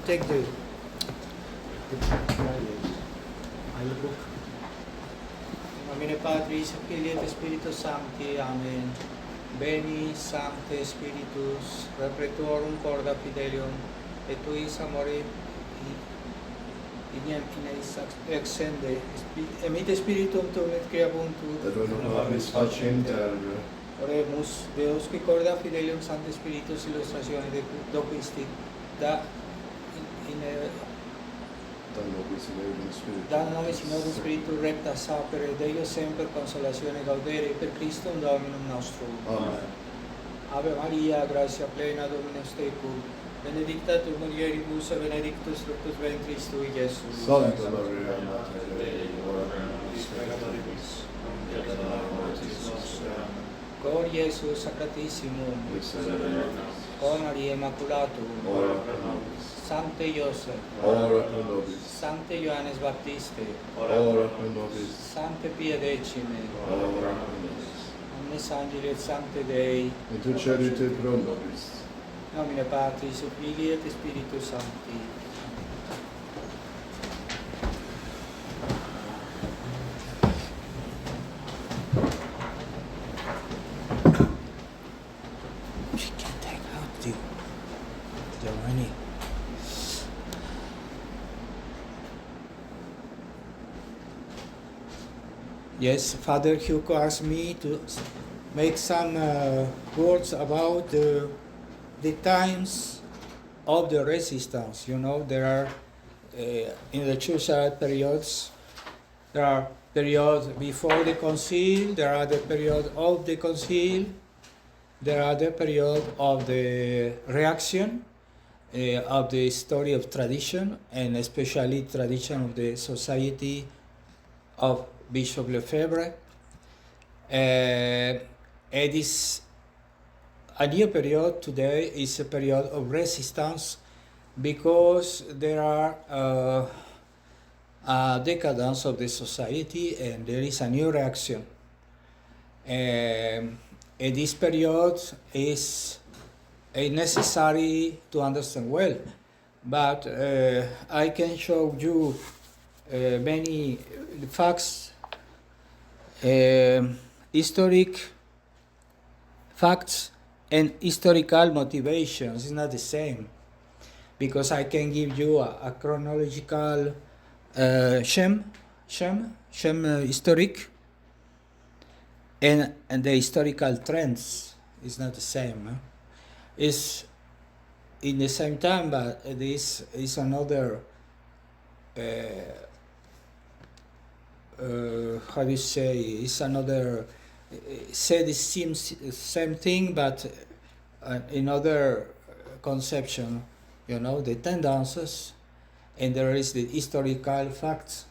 take the book. Nomine Patris, et Filii et Spiritus Sancti. Amen. Beni Sancte Spiritus, repretorum corda fidelium, et tuis amore ignem fineis exsende, emite Spiritum tuum et creabuntur, et renovamis faciem terra. Oremus, Deus qui corda fidelium Sancte Spiritus illustratione do Christi, da nobis in ordine Spiritu recta sapere, Deo semper consolazione gaudere, per Christum Dominum nostrum. Amen. Ave Maria, gratia plena, Dominus tecum, benedicta tu mulieribus, et benedictus fructus ventris tui, Iesus. Santa Maria, Mater Dei, ora pro nobis peccatoribus, nunc et in hora mortis nostre. Amen. Cor Iesus sacratissimum, Miserere nobis. Cor Maria Immaculatum, Ora pro nobis. Sancte Iosef, Ora pro nobis. Sancte Ioannes Baptiste, Ora pro nobis. Sancte Pie Decime, Ora pro nobis. omnes angeli et sancte Dei, Intercedite pro nobis. nomine Patris et Filii et Spiritus Sancti. She can take out the money. Yes, Father Hugo asked me to make some words about the times of the resistance. You know, there are in the church periods. There are periods before the concile. There are the period of the concile. There are the period of the reaction of the story of tradition, and especially tradition of the Society of Bishop Lefebvre. It is a new period today is a period of resistance because there are a decadence of the society and there is a new reaction. And this period is necessary to understand well, but I can show you many facts, historic facts and historical motivations. It's not the same, because I can give you a chronological scheme historic, and the historical trends is not the same. It's in the same time, but this is another how do you say, it's another say the same thing, but another conception, you know, the tendencies, and there is the historical facts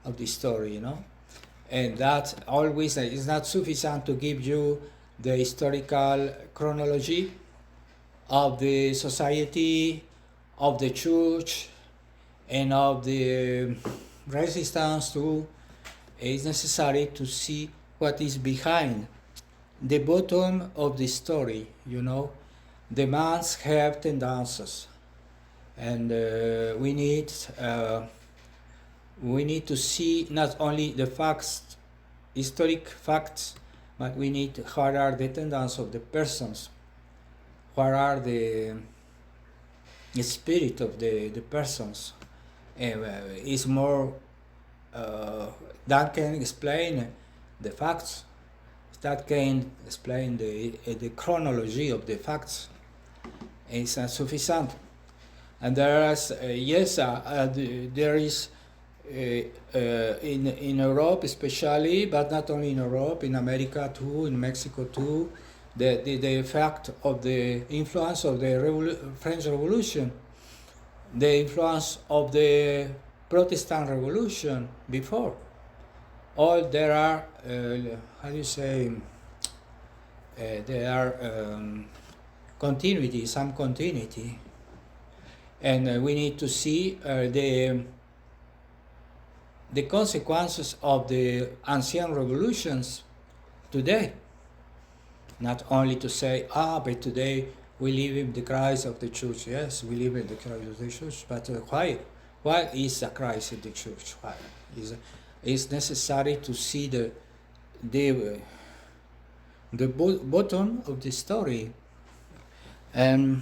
of the story, you know, and that always is not sufficient to give you the historical chronology of the society, of the church, and of the resistance to. It's necessary to see what is behind the bottom of the story, you know. The mans have tendencies, and we need to see not only the facts, historic facts, but we need what are the tendencies of the persons, what are the spirit of the persons. Is more that can explain the facts, that can explain the chronology of the facts. It's not sufficient. And there is, there is in Europe especially, but not only in Europe, in America too, in Mexico too, the effect of the influence of the French Revolution, the influence of the Protestant Revolution before. All there are, how do you say, there are continuity, some continuity. And we need to see the consequences of the ancient revolutions today. Not only to say, but today we live in the Christ of the church. Yes, we live in the Christ of the church. But why? Why is the Christ in the church? Why? It's necessary to see the bottom of the story. And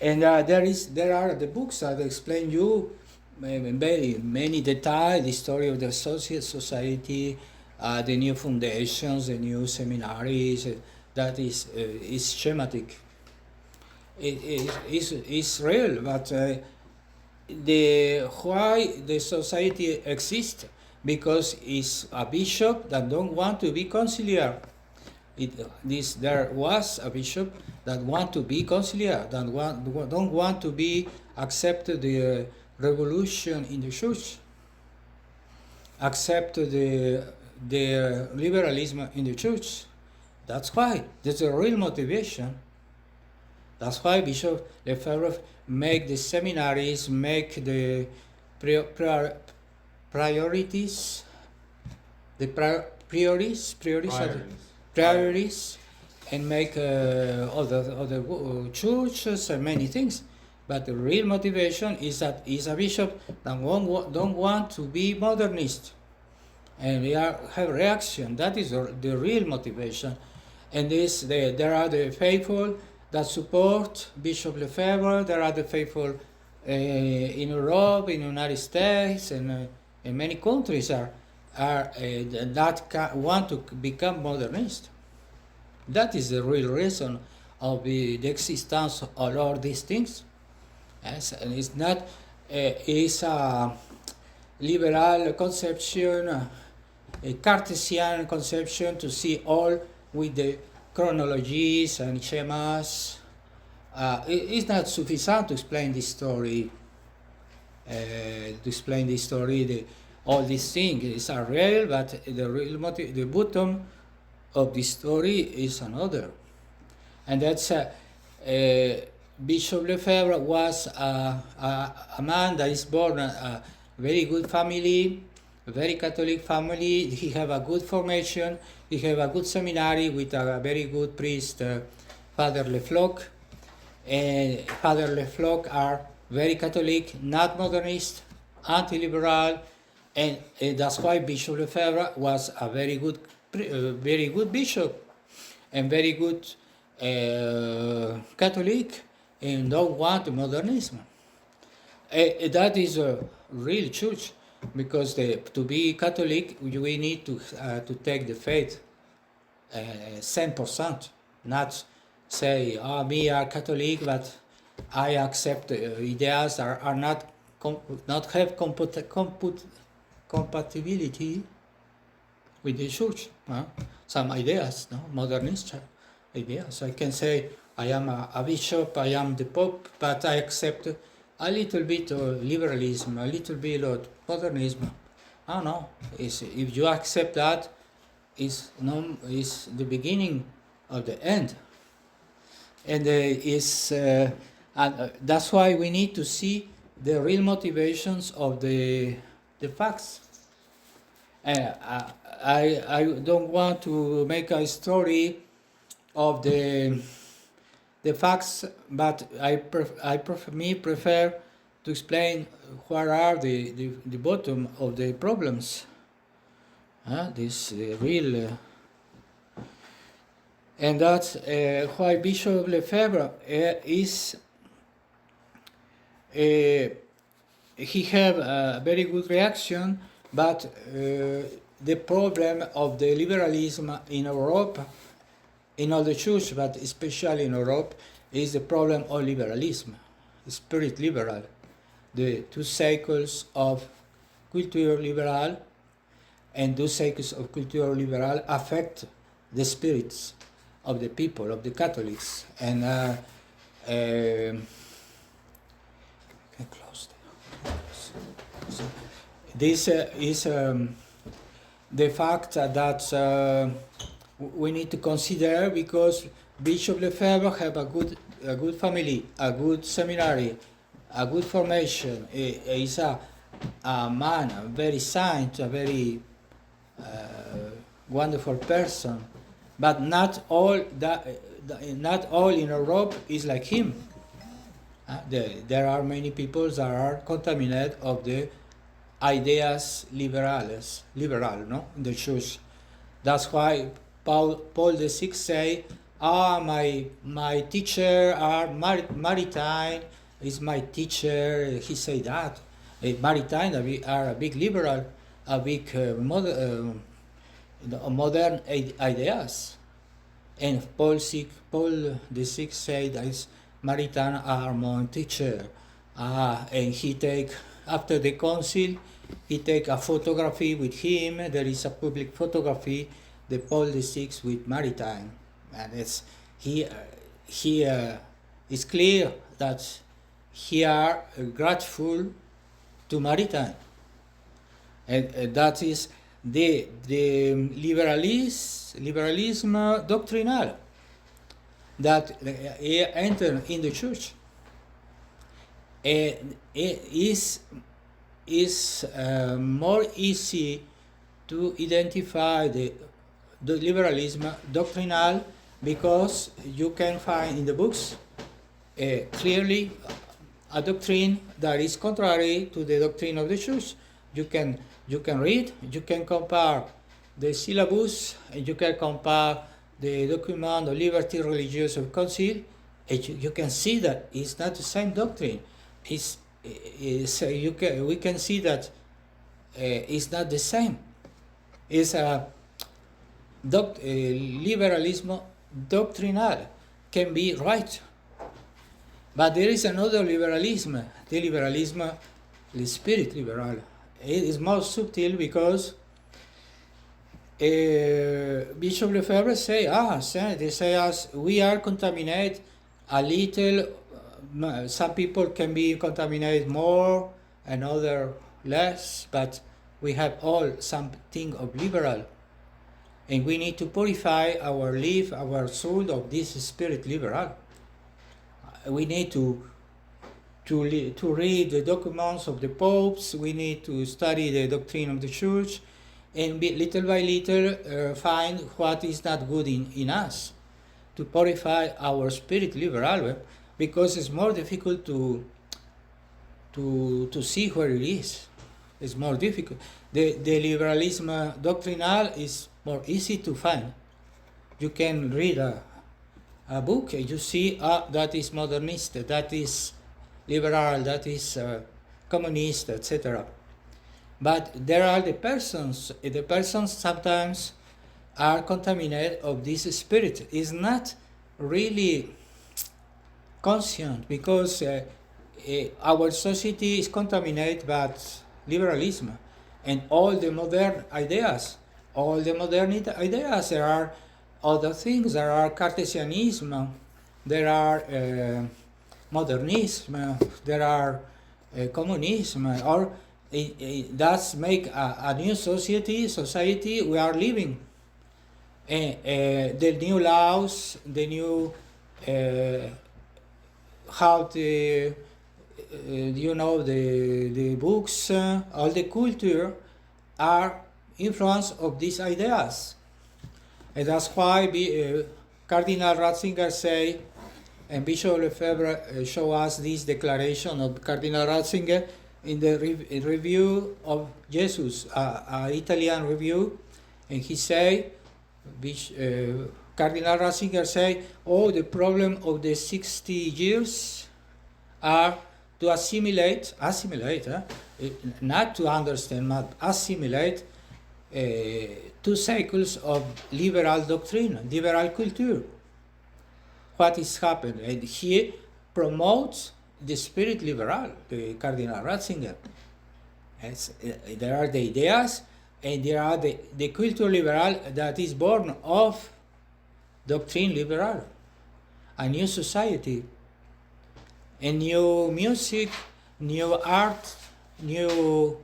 there are the books that explain you very many details, the story of the associate society, the new foundations, the new seminaries. That is schematic. It's real, but why the society exists, because it's a bishop that don't want to be conciliar. There was a bishop that want to be conciliar, that don't want to be accept the revolution in the church, accept the liberalism in the church. That's why. That's the real motivation. That's why Bishop Lefebvre make the seminaries, make the priorities, and make other churches and many things. But the real motivation is that he's a bishop that don't want to be modernist, and we have reaction. That is the real motivation. And there are the faithful that support Bishop Lefebvre. There are the faithful in Europe, in the United States, and in many countries that want to become modernist. That is the real reason of the existence of all these things. Yes, and it's not it's a liberal conception, a Cartesian conception to see all with the chronologies and schemas. It's not sufficient to explain this story. All these things are real, but the real motive, the bottom of the story is another. And that's Bishop Lefebvre was a man that is born a very good family, a very Catholic family. He have a good formation. He have a good seminary with a very good priest, Father Lefloc. And Father Lefloc are very Catholic, not modernist, anti-liberal, and that's why Bishop Lefebvre was a very good bishop and very good Catholic, and don't want modernism. That is a real church, because to be Catholic we need to take the faith 100%, not say, me are Catholic, but I accept ideas that are not have compatibility with the church. Some ideas, modernist ideas. I can say I am a bishop, I am the Pope, but I accept a little bit of liberalism, a little bit of modernism. No. If you accept that, it's the beginning of the end. And that's why we need to see the real motivations of the facts. I don't want to make a story of the facts, but I prefer to explain what are the bottom of the problems. This real. And that's why Bishop Lefebvre is. He have a very good reaction, but the problem of the liberalism in Europe, in all the church, but especially in Europe, is the problem of liberalism, spirit liberal. The 2 cycles of culture liberal and 2 cycles of culture liberal affect the spirits of the people, of the Catholics. And this is the fact that we need to consider, because Bishop Lefebvre have a good family, a good seminary, a good formation. He's a man, a very saint, a very wonderful person. But not all that not all in Europe is like him. There are many people that are contaminated of the ideas liberal, no, in the church. That's why Paul VI say, my teacher are Maritime is my teacher. He say that Maritime are a big liberal, a big modern ideas, and Paul VI say that is Maritime are my teacher, and he take after the council. He take a photography with him. There is a public photography, the Paul VI with Maritime, and it's it's clear that he are grateful to Maritime, and that is the liberalism doctrinal that enter in the church. It is more easy to identify the liberalism doctrinal because you can find in the books clearly a doctrine that is contrary to the doctrine of the church. You can read, you can compare the syllabus, and you can compare the document of liberty religious of council, and you can see that it's not the same doctrine. We can see that it's not the same. It's a liberalism doctrinal can be right, but there is another liberalism, the spirit liberal. It is more subtle because Bishop Lefebvre say, they say us we are contaminated a little. Some people can be contaminated more and other less, but we have all something of liberal, and we need to purify our life, our soul of this spirit liberal. We need to read the documents of the popes. We need to study the doctrine of the church, and little by little find what is not good in us, to purify our spirit liberal, because it's more difficult to see where it is. It's more difficult. The liberalism doctrinal is more easy to find. You can read a book and you see that is modernist, that is liberal, that is communist, etc. But there are the persons sometimes are contaminated of this spirit. It's not really conscient, because our society is contaminated by liberalism and all the modern ideas. There are other things. There are Cartesianism, there are modernism, there are communism, or that's make a new society we are living. The new laws, the new how the the books, all the culture are influence of these ideas, and that's why Cardinal Ratzinger say, and Bishop Lefebvre show us this declaration of Cardinal Ratzinger in the review of Jesus, Italian review, and he say, Cardinal Ratzinger say, the problem of the 60 years are to assimilate, not to understand, but assimilate 2 cycles of liberal doctrine, liberal culture. What is happened? And he promotes the spirit liberal, the Cardinal Ratzinger. There are the ideas, and there are the culture liberal that is born of doctrine liberal, a new society, a new music, new art, new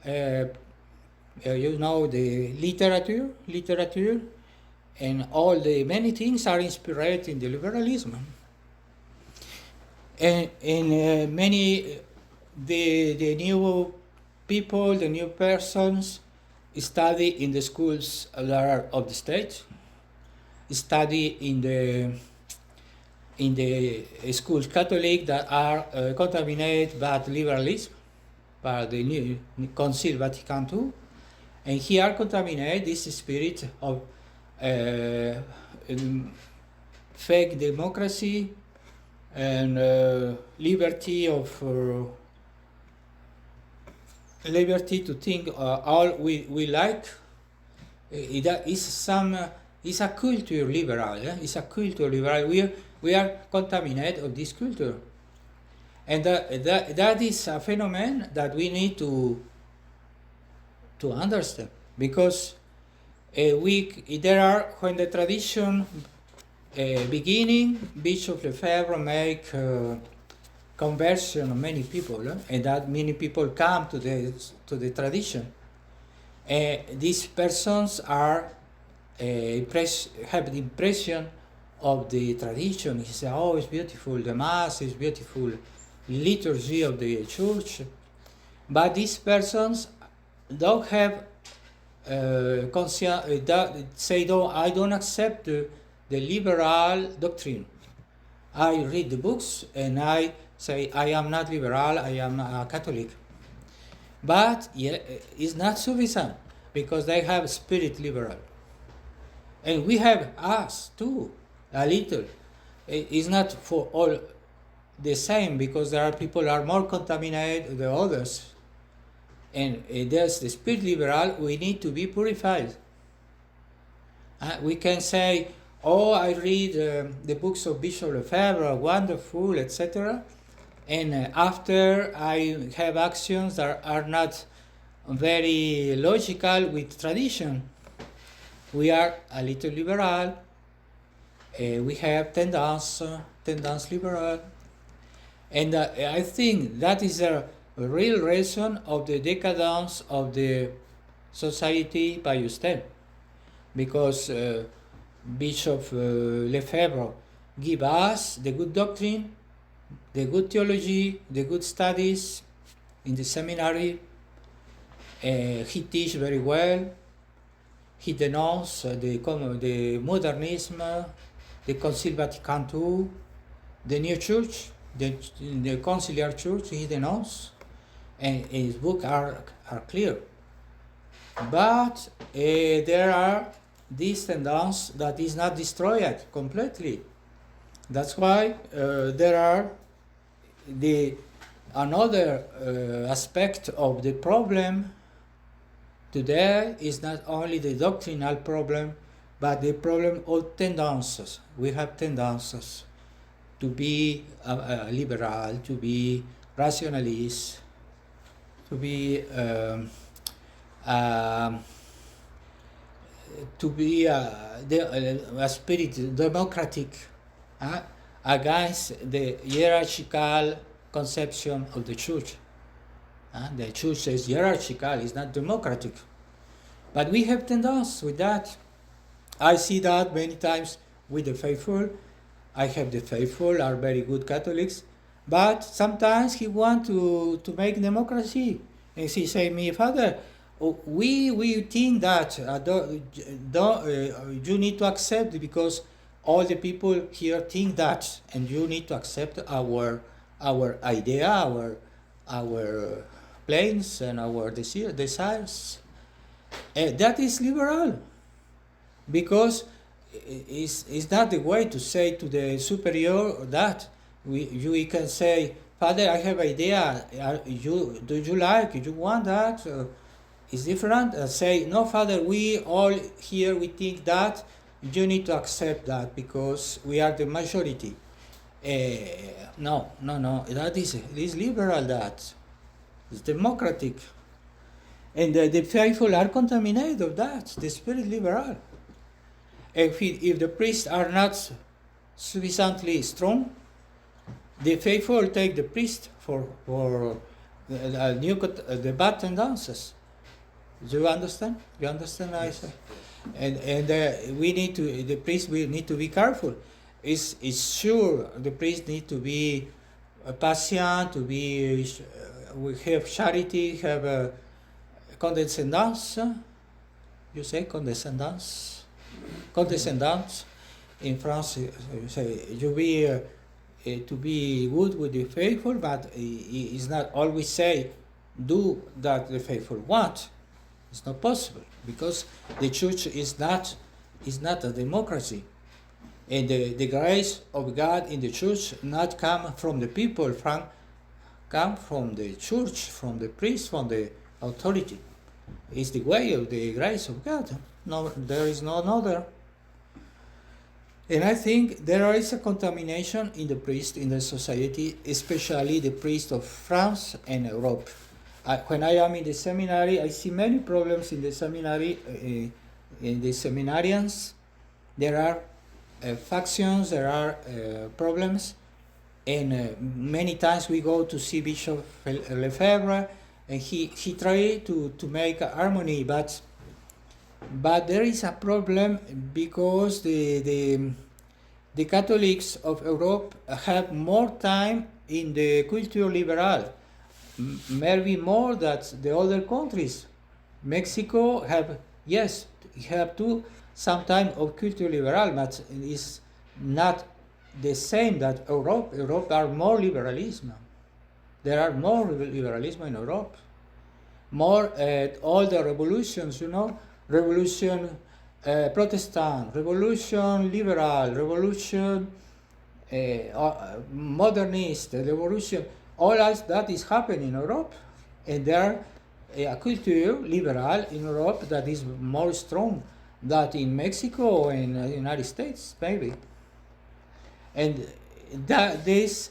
the literature, and all the many things are inspired in the liberalism. And many the new people, the new persons study in the schools of the state, study in the in the schools Catholic that are contaminated by liberalism, by the new Council Vatican II, and here contaminate this spirit of fake democracy and liberty to think all we like. That is it's a culture liberal. It's a culture liberal. We are contaminated of this culture, and that is a phenomenon that we need to understand, because there are, when the tradition beginning, Bishop Lefebvre make conversion of many people, and that many people come to the tradition. These persons are have the impression of the tradition. He says, "Oh, it's beautiful. The Mass is beautiful, liturgy of the Church," but these persons don't have say, "No, I don't accept the liberal doctrine. I read the books and I say I am not liberal. I am a Catholic." But yeah, it's not sufficient, because they have spirit liberal, and we have us too a little. It's not for all the same, because there are people who are more contaminated than others. And there's the spirit liberal, we need to be purified. We can say, "Oh, I read the books of Bishop Lefebvre, wonderful, etc. And after I have actions that are not very logical with tradition. We are a little liberal. We have tendance liberal. And I think that is a real reason of the decadence of the society by Justin, because Bishop Lefebvre give us the good doctrine, the good theology, the good studies in the seminary. He teach very well. He denounce the modernism, the Council Vatican II, the new church, the conciliar church. He denounce, and his books are clear. But there are this tendency that is not destroyed completely. That's why there are another aspect of the problem today is not only the doctrinal problem, but the problem of tendencies. We have tendencies to be liberal, to be rationalist, to be a spirit democratic against the hierarchical conception of the church. The church is hierarchical, it's not democratic. But we have tendency with that. I see that many times with the faithful. I have the faithful are very good Catholics, but sometimes he want to make democracy. And he say me, "Father, we think that you need to accept, because all the people here think that, and you need to accept our idea, our plans and our desires." That is liberal, because it's not the way to say to the superior that we can say, "Father, I have idea. Do you like? Do you want that?" It's different. Say, "No, Father, we all here we think that. You need to accept that because we are the majority." No. That is liberal. That is democratic, and the faithful are contaminated of that. The spirit liberal. If the priests are not sufficiently strong, the faithful take the priest for the bad tendencies. Do you understand? You understand? I say, and the priest will need to be careful. It's sure the priest need to be patient, we have charity, have condescendance. You say condescendance. in France, you say you be to be good with the faithful, but it's not always say do that the faithful want. It's not possible because the church is not a democracy, and the grace of God in the church not come from the people, come from the church, from the priest, from the authority. It's the way of the grace of God. No, there is no other. And I think there is a contamination in the priest, in the society, especially the priest of France and Europe. When I am in the seminary, I see many problems in the seminary, in the seminarians. There are factions, there are problems, and many times we go to see Bishop Lefebvre, and he tried to make a harmony, but there is a problem because the Catholics of Europe have more time in the culture liberal, maybe more than the other countries. Mexico have too some time of culture liberal, but it's not the same that Europe. Europe are more liberalism. There are more liberalism in Europe. More all the revolutions, revolution Protestant, revolution liberal, revolution modernist, revolution, all that is happening in Europe. And there a culture liberal in Europe that is more strong than in Mexico and United States, maybe. And that these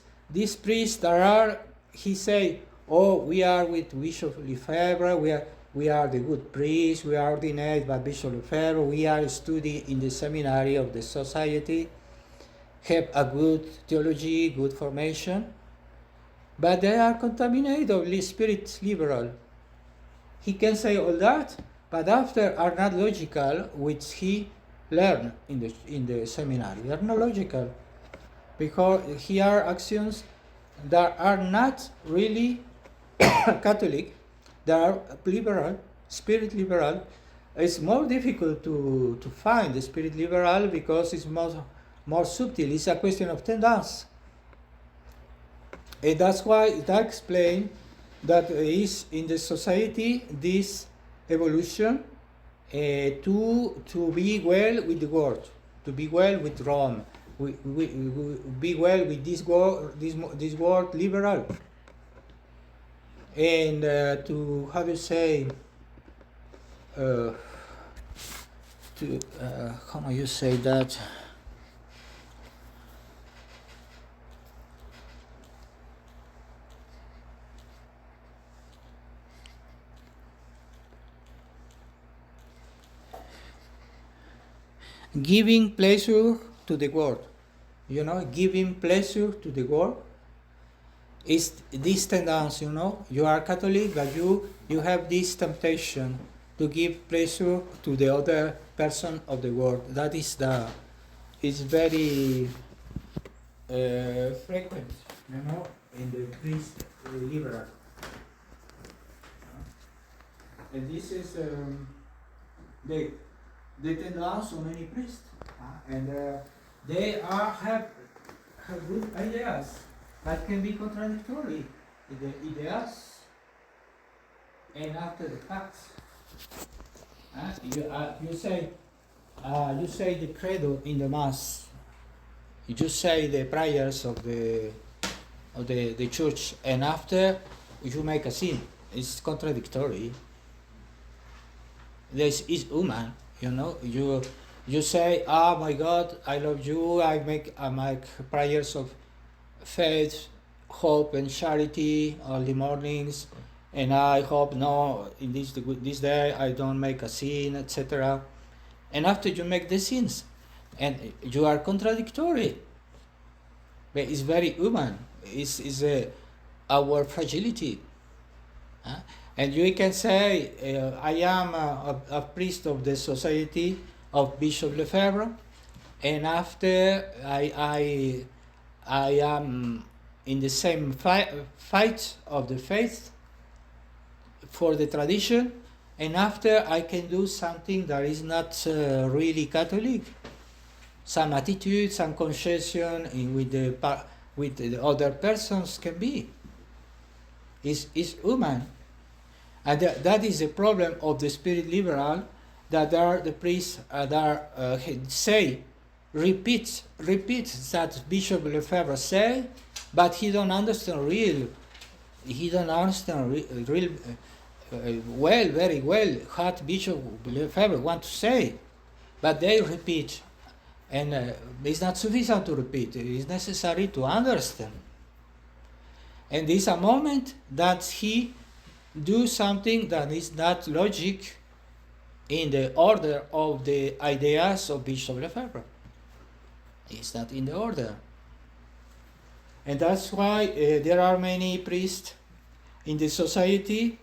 priests are, he say, oh, we are with Bishop Lefebvre, we are the good priests, we are ordained by Bishop Lefebvre, we are studying in the seminary of the society, have a good theology, good formation, but they are contaminated of the spirit liberal. He can say all that, but after are not logical, which he learned in the seminary. They are not logical, because here are actions that are not really Catholic, that are liberal, spirit liberal. It's more difficult to find the spirit liberal because it's more subtle. It's a question of tendency. And that's why that explains that is in the society this evolution to be well with the world, to be well with Rome, we be well with this world liberal, and to how do you say how do you say that? Giving pleasure to the world, giving pleasure to the world is this tendency, you are Catholic, but you have this temptation to give pleasure to the other person of the world. That is it's very frequent, in the priest liberal. And this is the tendency of many priests, and they have good ideas that can be contradictory, the ideas and after the facts. You say the credo in the mass. You say the prayers of the church, and after you make a sin. It's contradictory. This is human. You say, oh my God, I love you, I make prayers of faith, hope and charity all the mornings, and I hope in this day I don't make a sin, etc. And after you make the sins, and you are contradictory. But it's very human, it's our fragility. And you can say, I am a priest of the Society of Bishop Lefebvre, and after I am in the same fight of the faith for the tradition, and after I can do something that is not really Catholic. some attitude, some concession with the other persons can be. Is human, and that is the problem of the spirit liberal. That are the priests that repeats that Bishop Lefebvre say, but he don't understand real. He don't understand very well what Bishop Lefebvre want to say, but they repeat, and it's not sufficient to repeat. It is necessary to understand. And this is a moment that he do something that is not logic in the order of the ideas of Bishop Lefebvre. It's not in the order. And that's why there are many priests in the society.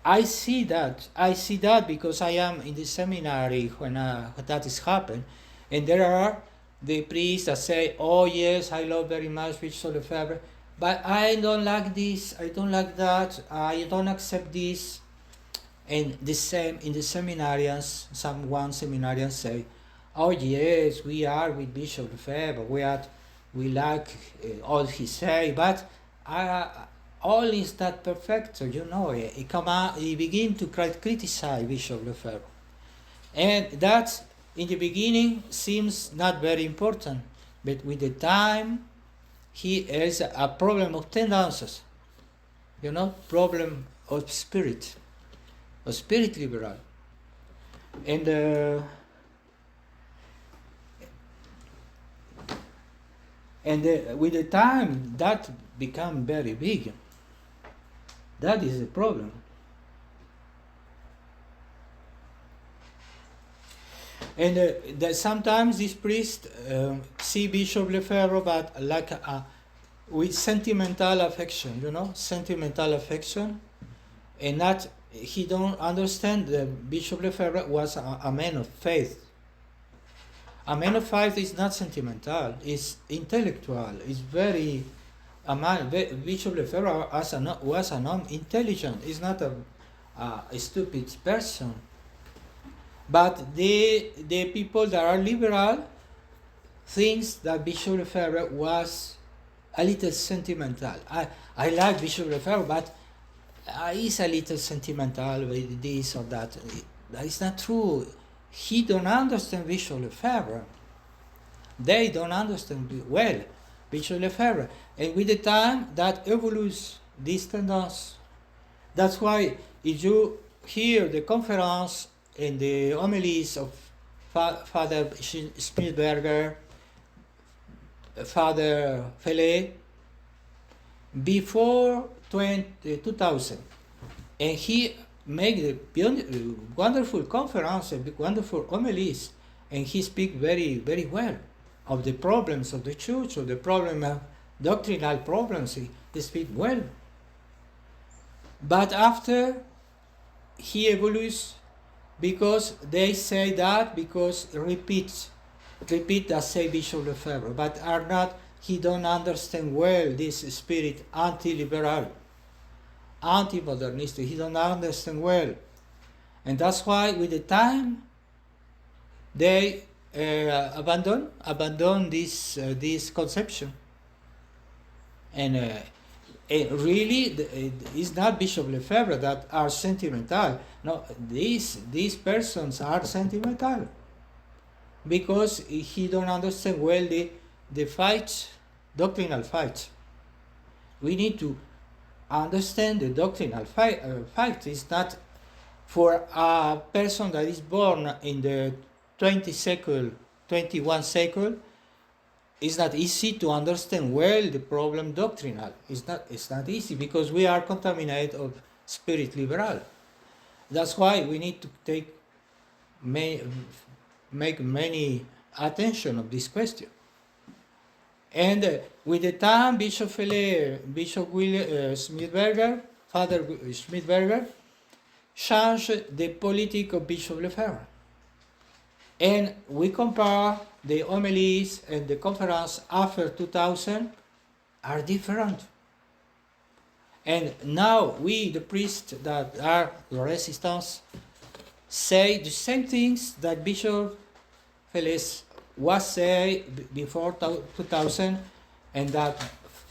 I see that because I am in the seminary when that is happened. And there are the priests that say, oh yes, I love very much Bishop Lefebvre, but I don't like this, I don't like that, I don't accept this. And the same in the seminarians, one seminarian say, oh yes, we are with Bishop Lefebvre, we like all he say, but all is not perfect, he begin to criticize Bishop Lefebvre. And that in the beginning seems not very important, but with the time he has a problem of tendencies, problem of spirit liberal. And with the time that become very big. That is the problem. And that sometimes this priest see Bishop Lefebvre, but like with sentimental affection, sentimental affection, and not he don't understand that Bishop Lefebvre was a man of faith. A man of faith is not sentimental; it's intellectual. It's very Bishop Lefebvre was an intelligent. He's not a stupid person. But the people that are liberal thinks that Bishop Lefebvre was a little sentimental. I like Bishop Lefebvre, but he's a little sentimental with this or that. That is not true. He don't understand Bishop Lefebvre. They don't understand well Bishop Lefebvre. And with the time, that evolves this tendency. That's why if you hear the conference and the homilies of Father Schmidberger, Father FIELES, before 2000, and he made the wonderful conference, wonderful homilies, and he speak very, very well of the problems of the church, of the problem of doctrinal problems. He speak well. But after he evolves, because they say that, because repeat that say Bishop Lefebvre, but are not, he don't understand well this spirit anti-liberal, anti-modernist, he don't understand well. And that's why with the time, they abandon this conception. And really, it's not Bishop Lefebvre that are sentimental. No, these persons are sentimental because he don't understand well the fight, doctrinal fight. We need to understand the doctrinal fight. It's not for a person that is born in the 21st century. It's not easy to understand well the problem doctrinal. It's not easy because we are contaminated of spirit liberal. That's why we need to make many attention of this question. And with the time, Bishop FIELES, Bishop Schmidberger, Father Schmidberger, changed the politics of Bishop Lefebvre. And we compare the homilies and the conference after 2000 are different. And now we, the priests that are the resistance, say the same things that Bishop FIELES was said before 2000, and that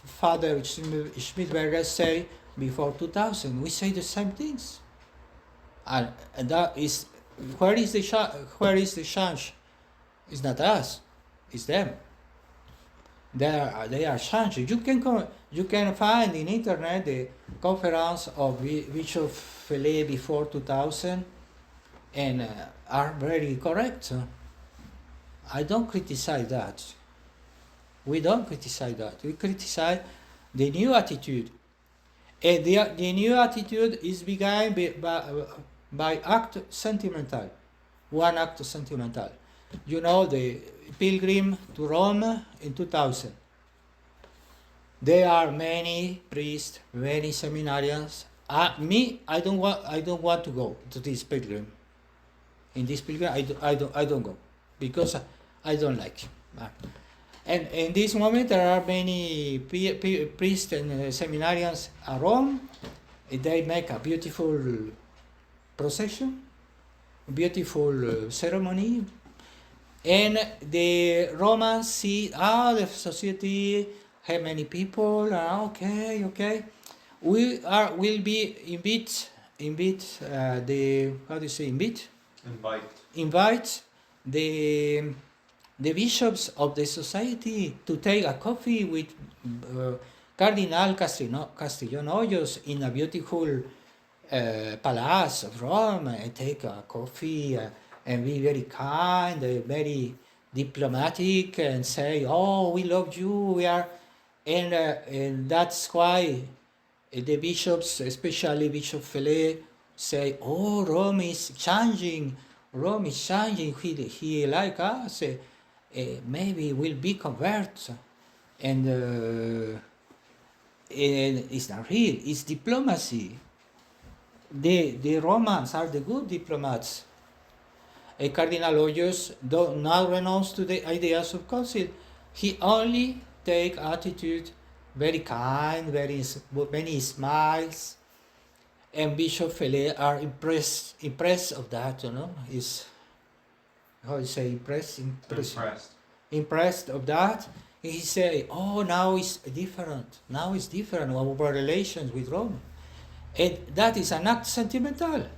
Father Schmidberger say before 2000. We say the same things, and that is where is the change? It's not us, it's them. They are changing. You can find in internet the conference of Bishop Fele before 2000, and are very correct. I don't criticize that. We don't criticize that. We criticize the new attitude. And the new attitude is begun by act sentimental. One act sentimental. You know, the pilgrim to Rome in 2000. There are many priests, many seminarians. I don't want to go to this pilgrim. In this pilgrim, I don't go because I don't like. And in this moment, there are many priests and seminarians at Rome. They make a beautiful procession, beautiful ceremony, and the Romans see, the society have many people. Okay. Will be invite the bishops of the society to take a coffee with Cardinal Castellón Hoyos in a beautiful palace of Rome, and take a coffee and be very kind, very diplomatic, and say, "Oh, we love you. We are," and that's why the bishops, especially Bishop Fele, say, "Oh, Rome is changing. Rome is changing. He like us. Maybe we'll be converts." And it's not real. It's diplomacy. The Romans are the good diplomats. Cardinal Hoyos not renounce to the ideas of council. He only take attitude, very kind, many smiles, and Bishop Fele are impressed of that. Is how you say impressed of that. And he say, "Oh, now it's different. Now it's different our relations with Rome," and that is an act sentimental.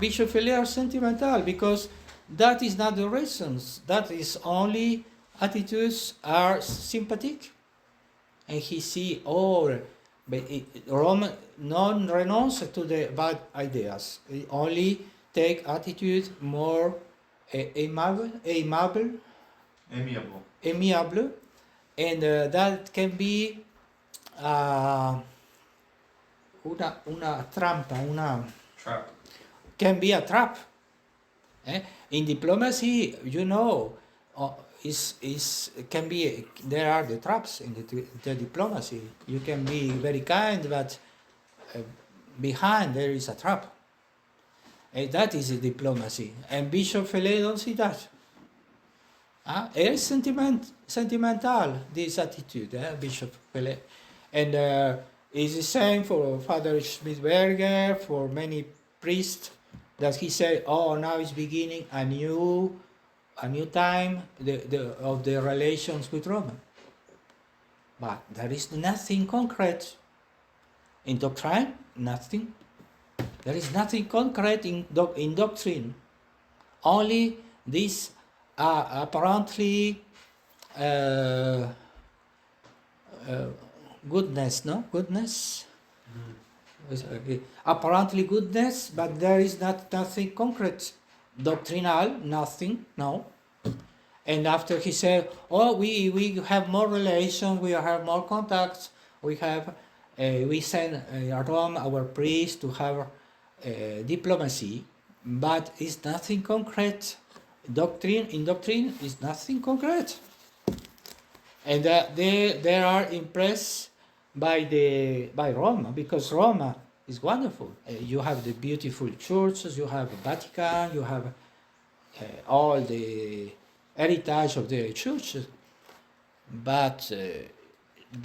Bishop Fele are sentimental because that is not the reasons. That is only attitudes are sympathetic, and he see, Rome non renounce to the bad ideas. He only take attitude more amiable, and that can be una trampa, trap. Can be a trap. In diplomacy, can be, there are the traps in the diplomacy. You can be very kind, but behind there is a trap. And that is a diplomacy. And Bishop Fele don't see that. It is sentimental, this attitude, Bishop Fele. And it's the same for Father Schmidberger, for many priests, that he said, now is beginning a new time of the relations with Rome. But there is nothing concrete in doctrine, nothing. There is nothing concrete in doctrine. Only this apparently goodness, no? Goodness? Apparently goodness, but there is nothing concrete. Doctrinal, nothing, no. And after he said, we have more relations, we have more contacts, we send Rome our priests to have diplomacy, but it's nothing concrete. In doctrine is nothing concrete. And they are impressed by Rome, because Rome is wonderful. You have the beautiful churches, you have Vatican, you have all the heritage of the churches, but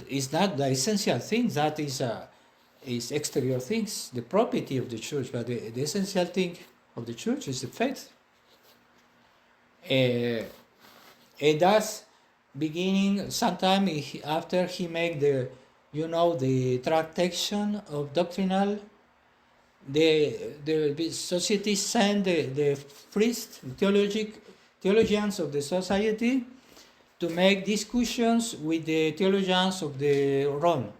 it's not the essential things. That is exterior things, the property of the church, but the essential thing of the church is the faith. And that's beginning sometime after he made the, the tractation of Doctrinal. The society sent the priests, theologians of the society, to make discussions with the theologians of the Rome.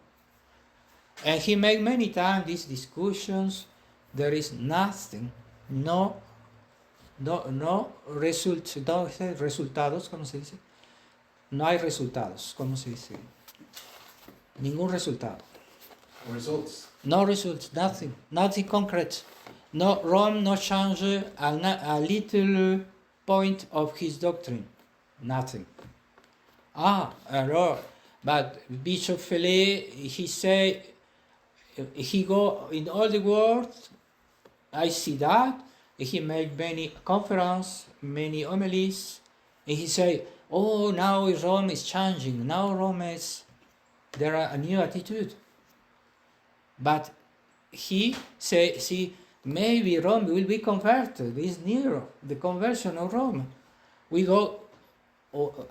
And he made many times these discussions. There is nothing, no resultados, ¿cómo se dice? No hay resultados, ¿cómo se dice? Ningún resultado. Results. No results, nothing concrete. No, Rome no change a little point of his doctrine, nothing. But Bishop Fele, he say, he go in all the world, I see that, he make many conferences, many homilies, and he say, now Rome is changing, there are a new attitude. But he say, maybe Rome will be converted, it's near the conversion of Rome.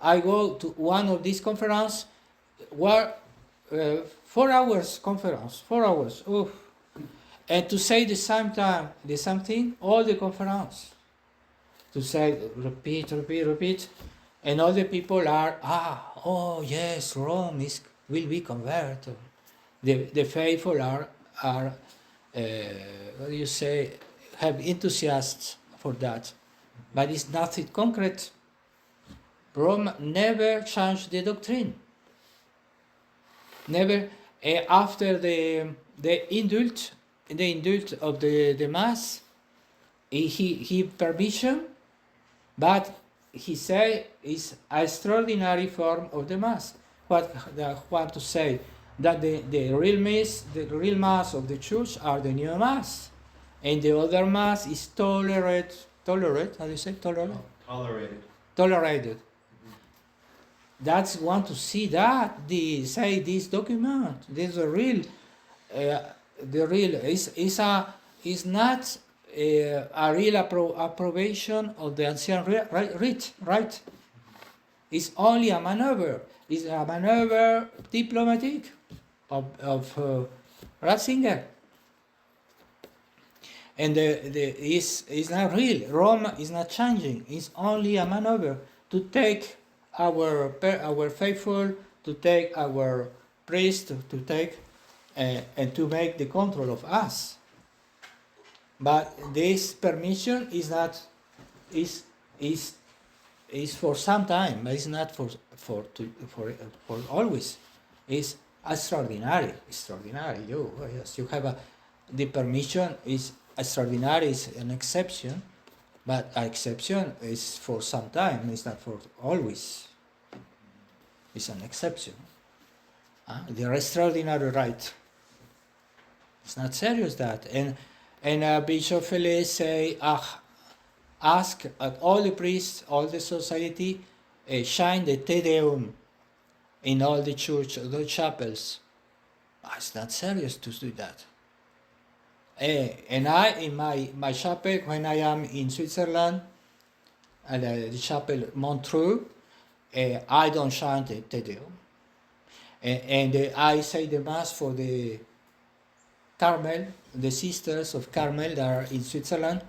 I go to one of these conferences where 4 hours conference, 4 hours, and to say the same thing, all the conference, to say repeat, and all the people are, yes, Rome will be converted. The faithful are have enthusiasts for that, but it's nothing concrete. Rome never changed the doctrine. Never. After the indult of the mass, he permission, but he say it's an extraordinary form of the mass. What to say? That the real mass of the church are the new mass, and the other mass is tolerated. How do you say tolerated? That's want to see that this document. This is real. The real is not a real approbation of the ancient rite. Right? It's only a maneuver. It's a maneuver diplomatic of Ratzinger. And is not real. Rome is not changing. It's only a maneuver to take our faithful, to take our priest, to take and to make the control of us. But this permission is not is for some time, but it's not for always. It's extraordinary. You have the permission is extraordinary, is an exception, but an exception is for some time. It's not for always. It's an exception. The extraordinary right. It's not serious that. And Bishop Fele say, ask all the priests, all the society, shine the Te Deum in all the church, the chapels. It's not serious to do that. And I, in my chapel, when I am in Switzerland, at the chapel Montreux, I don't chant the Te Deum. And I say the Mass for the Carmel, the sisters of Carmel that are in Switzerland,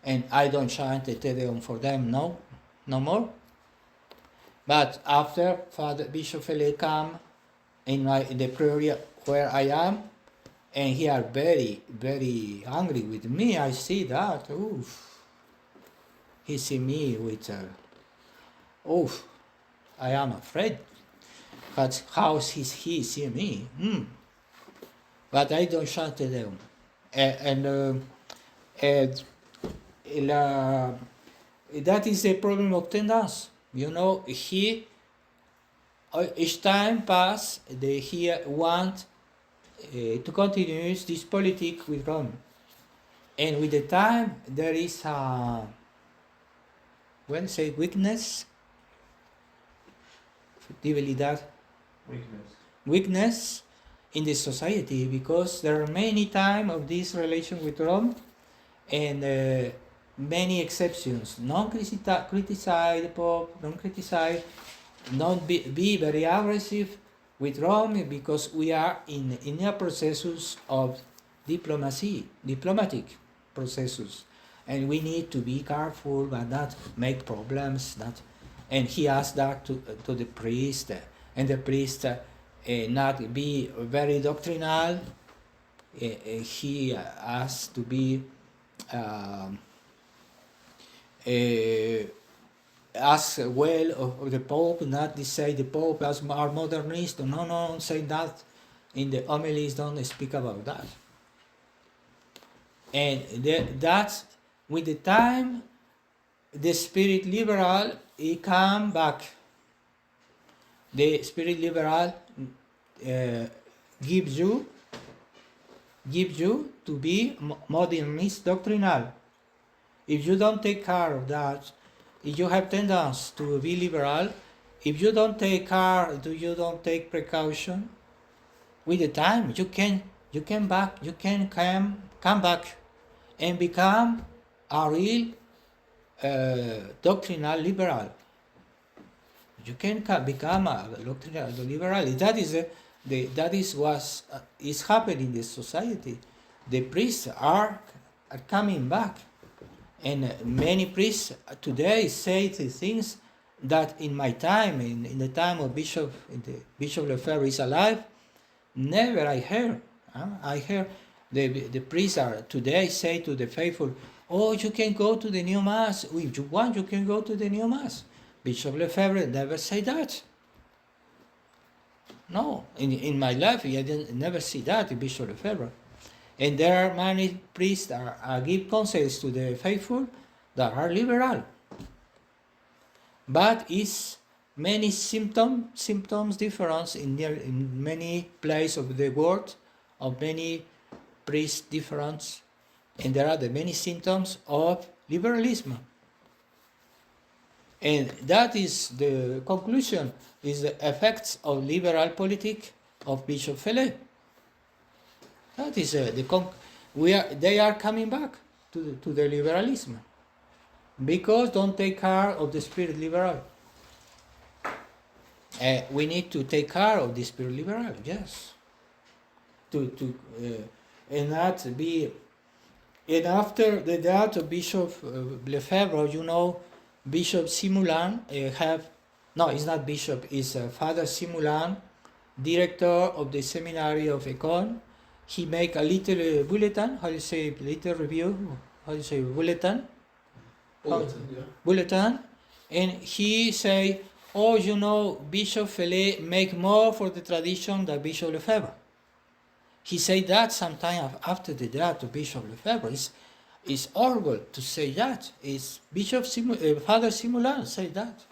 and I don't chant the Te Deum for them, no more. But after Father Bishop Fele come in the prayer where I am, and he are very, very angry with me, I see that, he see me with, I am afraid. But how he see me? But I don't chant Te Deum. That is the problem of tendance. Each time pass, he want to continue this politics with Rome. And with the time, there is a, weakness, debilidad, weakness in the society, because there are many times of this relation with Rome, and many exceptions. Criticize the Pope, don't criticize, don't be very aggressive with Rome, because we are in a processus of diplomatic processus, and we need to be careful but not make problems. And he asked that to the priest, and the priest not be very doctrinal. He asked to be ask well of the Pope, not to say the Pope as our modernist. No, don't say that. In the homilies, don't speak about that. And that's with the time, the spirit liberal, he come back. The spirit liberal gives you to be modernist doctrinal. If you don't take care of that, if you have tendency to be liberal, if you don't take care, you don't take precaution, with the time you can come back and become a real doctrinal liberal. You can become a doctrinal liberal. That is what is happening in the society. The priests are coming back. And many priests today say the things that in my time, in the time of Bishop Lefebvre is alive, never I heard. I heard the priests are today say to the faithful, oh, you can go to the new mass. If you want, you can go to the new mass. Bishop Lefebvre never say that. No, in my life, I didn't never see that in Bishop Lefebvre. And there are many priests that give counsels to the faithful that are liberal. But it's many symptoms difference in many places of the world, of many priests difference, and there are the many symptoms of liberalism. And that is the conclusion, is the effects of liberal politics of Bishop Fele. That is they are coming back to the liberalism, because don't take care of the spirit liberal. We need to take care of the spirit liberal, yes. And not be. And after the death of Bishop Lefebvre, Bishop Simulan it's not bishop, it's Father Simulan, director of the seminary of Econ. He make a little bulletin, little review, bulletin? Bulletin, and he say, Bishop Fele make more for the tradition than Bishop Lefebvre. He said that sometime after the death of Bishop Lefebvre. It's horrible to say that. It's Father Simulan say that.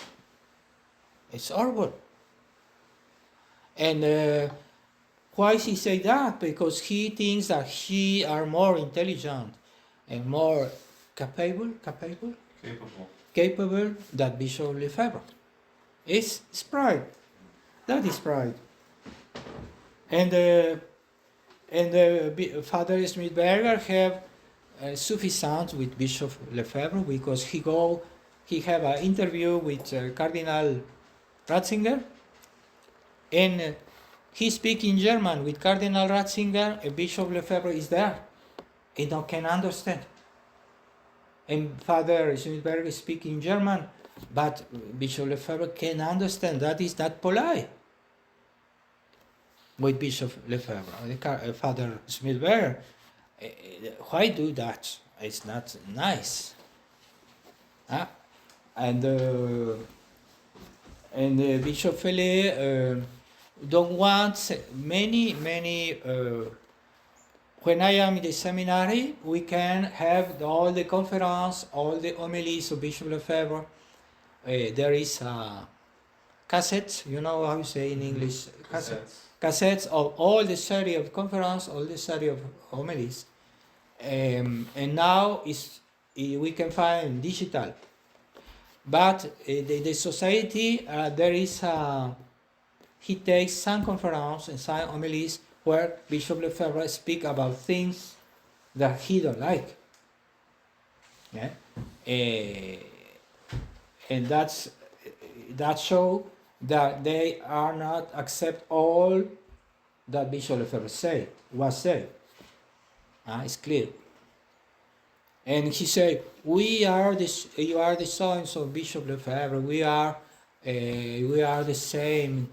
It's horrible. And why he say that? Because he thinks that he are more intelligent and more capable than Bishop Lefebvre. It's pride. That is pride. And Father Smithberger have sufficient with Bishop Lefebvre, because he have an interview with Cardinal Ratzinger, and he speak in German with Cardinal Ratzinger, and Bishop Lefebvre is there. He can understand. And Father Smithberger speak in German, but Bishop Lefebvre can understand. That is not polite with Bishop Lefebvre. Father Smithberger, why do that? It's not nice. And Bishop Fele don't want many. When I am in the seminary, we can have all the conference, all the homilies of Bishop Lefebvre. There is a cassette, how you say in English? Cassettes of all the series of conference, all the series of homilies. And now we can find digital. But the society, there is he takes some conference and some homilies where Bishop Lefebvre speak about things that he don't like. Yeah? And that show that they are not accept all that Bishop Lefebvre was say. It's clear. And he said, you are the sons of Bishop Lefebvre, we are the same,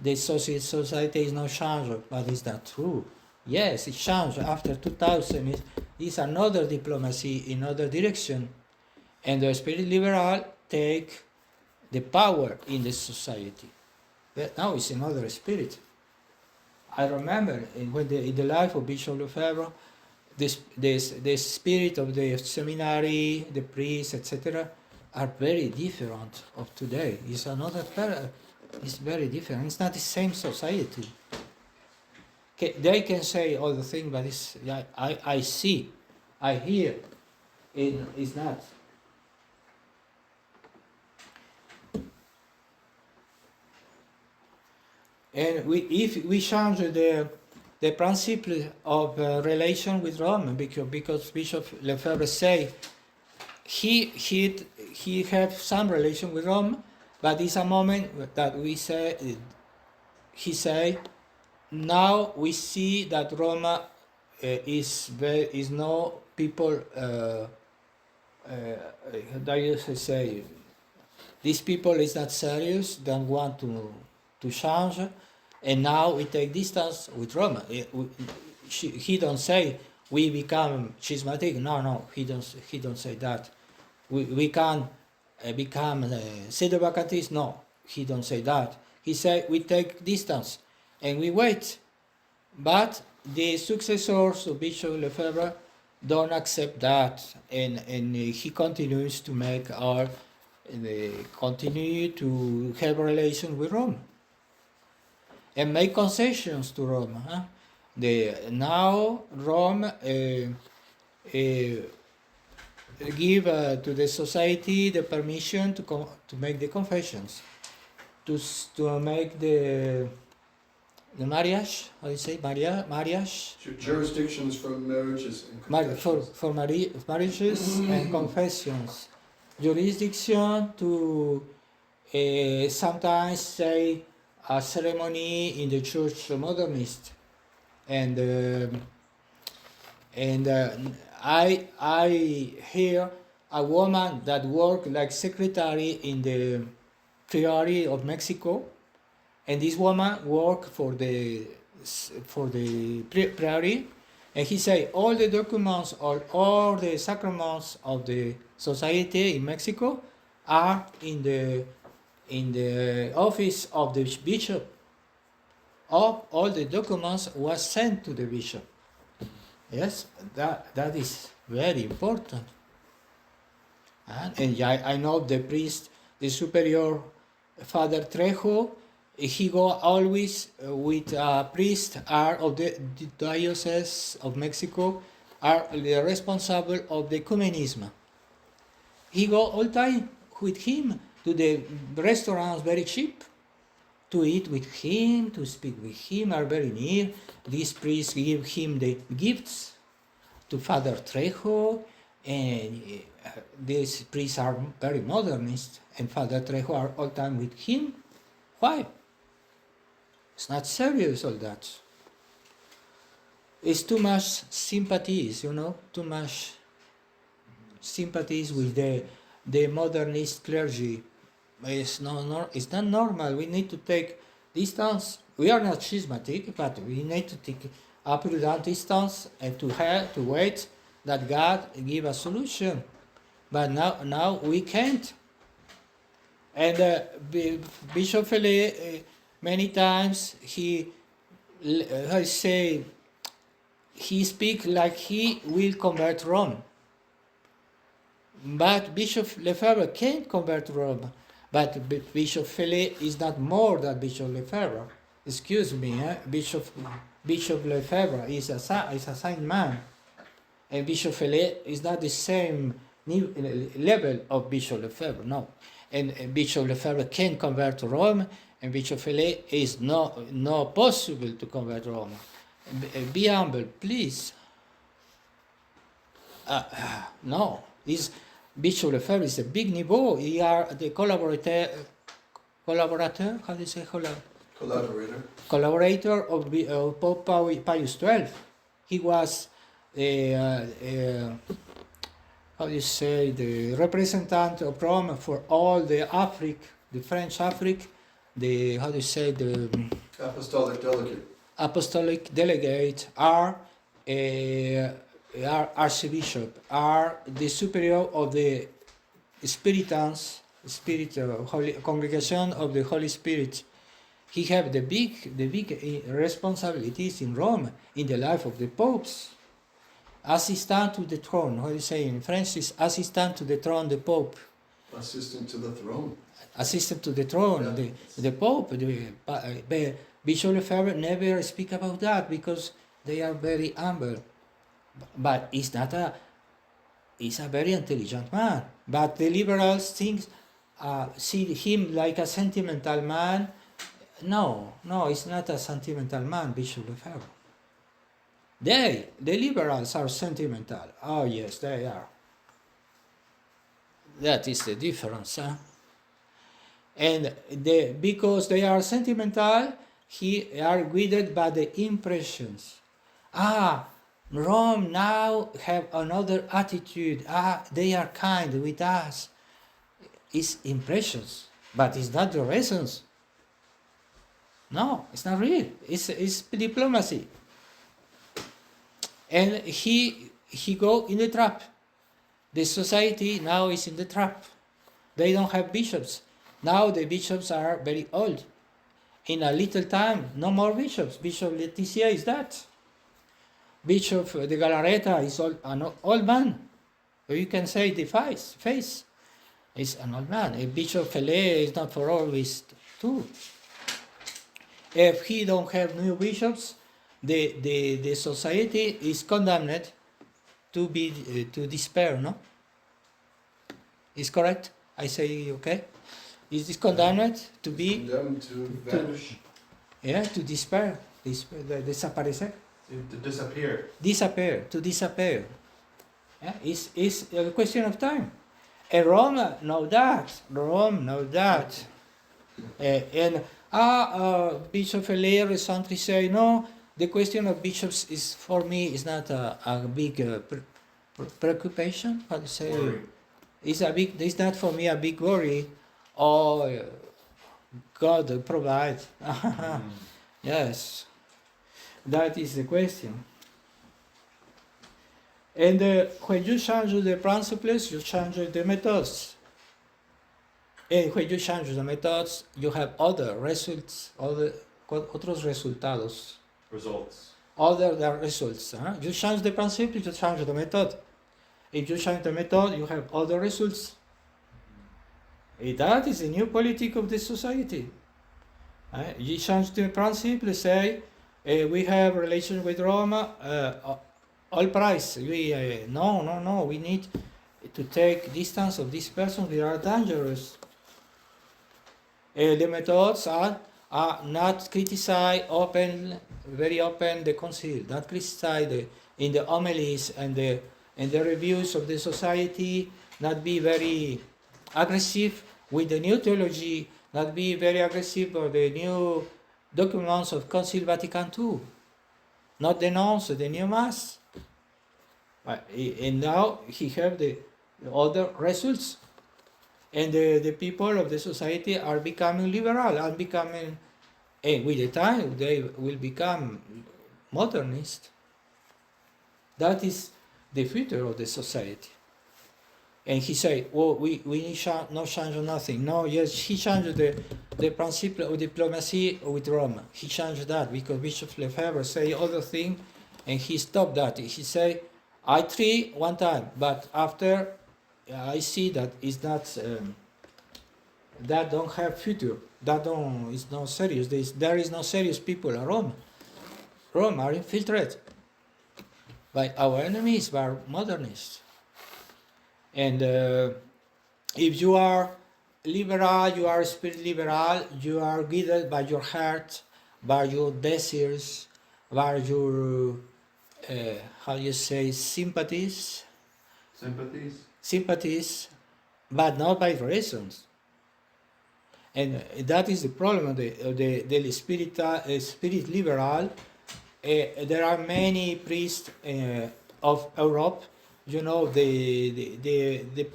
the society is not changed, but is that true? Yes, it changed after 2000, it's another diplomacy in other direction, and the spirit liberal take the power in the society. But now it's another spirit. I remember in the life of Bishop Lefebvre, the spirit of the seminary, the priests, etc., are very different of today. It's it's very different. It's not the same society. They can say all the things, but I see, I hear, it's not. And if we change the principle of relation with Rome, because Bishop Lefebvre say he have some relation with Rome, but it's a moment that he say, now we see that Rome is no people. That you say, these people is not serious, don't want to change, and now we take distance with Rome. He don't say we become schismatic. No, he don't say that. We can become pseudo-vacantists. No, he don't say that. He say we take distance and we wait. But the successors of Bishop Lefebvre don't accept that, and he continues to make continue to have relation with Rome and make concessions to Rome. Now Rome give to the society the permission to make the confessions, to make the marriage. How do you say marriage? Jurisdictions for marriages and confessions. For marriages and confessions. Jurisdiction to sometimes say a ceremony in the church modernist, and I hear a woman that worked like secretary in the Priory of Mexico, and this woman worked for the Priory, and he say all the documents or all the sacraments of the society in Mexico are in the office of the bishop. All the documents was sent to the bishop. Yes, that is very important. And I know the priest, the superior, Father Trejo, he go always with a priest are of the Diocese of Mexico, are the responsible of the ecumenism. He go all time with him to the restaurants very cheap, to eat with him, to speak with him, are very near. These priests give him the gifts to Father Trejo, and these priests are very modernist, and Father Trejo are all time with him. Why? It's not serious, all that. It's too much sympathies, too much sympathies with the modernist clergy. It's not normal. We need to take distance. We are not schismatic, but we need to take a prudent distance and to wait that God give a solution. But now we can't. And Bishop Fele, many times he speak like he will convert Rome. But Bishop Lefebvre can't convert Rome. But Bishop Fele is not more than Bishop Lefebvre. Excuse me, Bishop Lefebvre is a saint man, and Bishop Fele is not the same level of Bishop Lefebvre. No, and Bishop Lefebvre can convert Rome, and Bishop Fele is no possible to convert Rome. Be humble, please. No, Is Bishop Lefebvre is a big niveau. He are the collaborator. How do you say collaborator of Pope Pius XII. He was how do you say, the representative of Rome for all the the French Africa, the, how do you say, the apostolic delegate are archbishop, are the superior of the Spiritans, Holy Congregation of the Holy Spirit. He have the big responsibilities in Rome in the life of the popes. Assistant to the throne. How do you say in French? Is assistant to the throne, the Pope. Assistant to the throne. Assistant to the throne, yeah. The Pope. Bishop Lefebvre never speak about that because they are very humble. But he's a very intelligent man. But the liberals see him like a sentimental man. No, he's not a sentimental man, Bishop Lefebvre. The liberals are sentimental. Oh yes, they are. That is the difference. Huh? And because they are sentimental, he are guided by the impressions. Rome now have another attitude. They are kind with us. It's impressions, but it's not the reasons. No, it's not real. It's diplomacy. And he go in the trap. The society now is in the trap. They don't have bishops. Now the bishops are very old. In a little time, no more bishops. Bishop Leticia is that. Bishop de Galarreta is an old man. Or you can say the face is an old man. A Bishop FIELES is not for always too. If he don't have new bishops, the society is condemned to despair, no? Is correct? I say okay? Is this condemned to be... Condemned to vanish. To despair. Desaparecer. To disappear. To disappear. Yeah? It's a question of time. And Rome know that. Bishop FIELES recently say, no, the question of bishops is, for me, is not a big preoccupation. How to say? Worry. It's not for me a big worry. God provide. Yes, that is the question. And when you change the principles, you change the methods. And when you change the methods, you have other results, otros resultados. Other than results. Huh? You change the principle, you change the method. If you change the method, you have other results. And that is the new politic of the society. You change the principle, say, we have relations with Rome, all price. No, we need to take distance of this person, they are dangerous. The methods are not criticize very open the concile, not criticize in the homilies and the reviews of the society, not be very aggressive with the new theology, not be very aggressive with the new documents of Council Vatican II, not denounce the new mass. And now he have the other results. And the people of the society are becoming liberal and becoming, and with the time they will become modernist. That is the future of the society. And he said, we need no change of nothing. No, yes, he changed the principle of diplomacy with Rome. He changed that because Bishop Lefebvre say other thing, and he stopped that. He said, I try one time, but after I see that it's not, that don't have future. That is not serious. There is no serious people in Rome. Rome are infiltrated by our enemies, by modernists. And if you are liberal, you are spirit liberal, you are guided by your heart, by your desires, by your, how you say, sympathies. sympathies, but not by reasons. And that is the problem of the spirit liberal. There are many priests of Europe. You know, in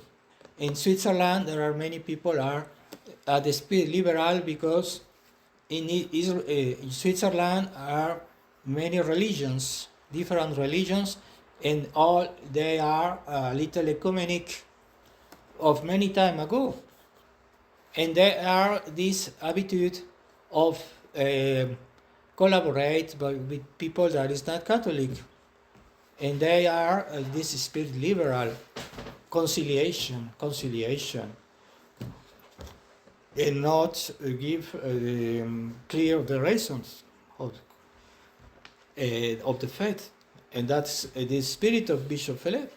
Switzerland there are many people are the spirit liberal because in Switzerland are many religions, different religions, and all they are a little ecumenic of many time ago. And there are this attitude of collaborate with people that is not Catholic. And they are this spirit liberal, conciliation, and not give clear the reasons of the faith. And that's the spirit of Bishop Philip,